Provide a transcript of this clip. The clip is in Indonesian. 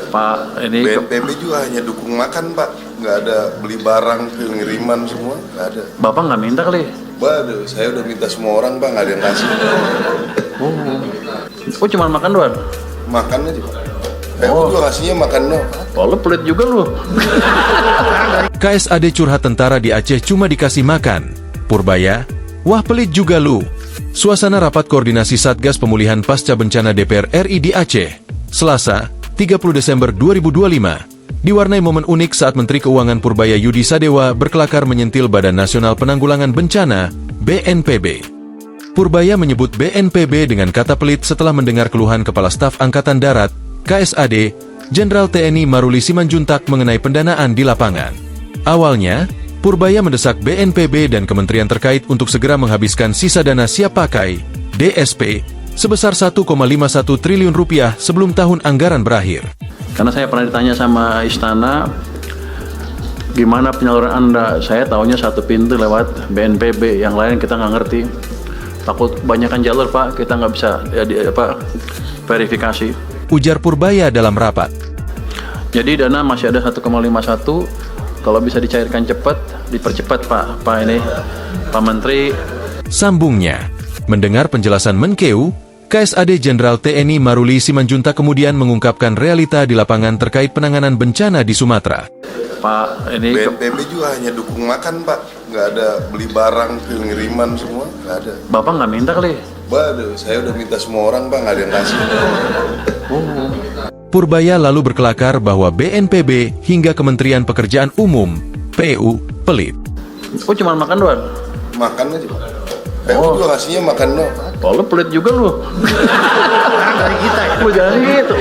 Pak, ini BNPB juga hanya dukung makan, Pak. Nggak ada beli barang, pengiriman semua, nggak ada. Bapak nggak minta kali? Waduh, saya udah minta semua orang, Pak, nggak ada yang kasih. Oh cuma makan doang? Makan aja, Pak. Juga kasihnya makan doang. Oh, lu pelit juga lu. KSAD curhat tentara di Aceh cuma dikasih makan. Purbaya, wah pelit juga lu. Suasana rapat koordinasi Satgas Pemulihan Pasca Bencana DPR RI di Aceh, Selasa, 30 Desember 2025, diwarnai momen unik saat Menteri Keuangan Purbaya Yudi Sadewa berkelakar menyentil Badan Nasional Penanggulangan Bencana, BNPB. Purbaya menyebut BNPB dengan kata pelit setelah mendengar keluhan Kepala Staf Angkatan Darat, KSAD, Jenderal TNI Maruli Simanjuntak mengenai pendanaan di lapangan. Awalnya, Purbaya mendesak BNPB dan kementerian terkait untuk segera menghabiskan sisa dana siap pakai, DSP, sebesar 1,51 triliun rupiah sebelum tahun anggaran berakhir. Karena saya pernah ditanya sama Istana, gimana penyaluran Anda? Saya taunya satu pintu lewat BNPB, yang lain kita nggak ngerti. Takut kebanyakan jalur, Pak, kita nggak bisa verifikasi. Ujar Purbaya dalam rapat. Jadi dana masih ada 1,51, kalau bisa dicairkan cepat, dipercepat Pak Menteri. Sambungnya, mendengar penjelasan Menkeu, KSAD Jenderal TNI Maruli Simanjuntak kemudian mengungkapkan realita di lapangan terkait penanganan bencana di Sumatera. Pak, ini BNPB juga hanya dukung makan, Pak. Nggak ada beli barang, pengiriman semua, nggak ada. Bapak nggak minta kali? Waduh, saya udah minta semua orang, Pak, nggak ada yang kasih. Purbaya lalu berkelakar bahwa BNPB hingga Kementerian Pekerjaan Umum, PU, pelit. Oh cuma makan doang? Makan aja, Pak. Juga kasihnya makan doang. Oh, lu pelit juga lu. Dari kita ya? Lu jangan gitu.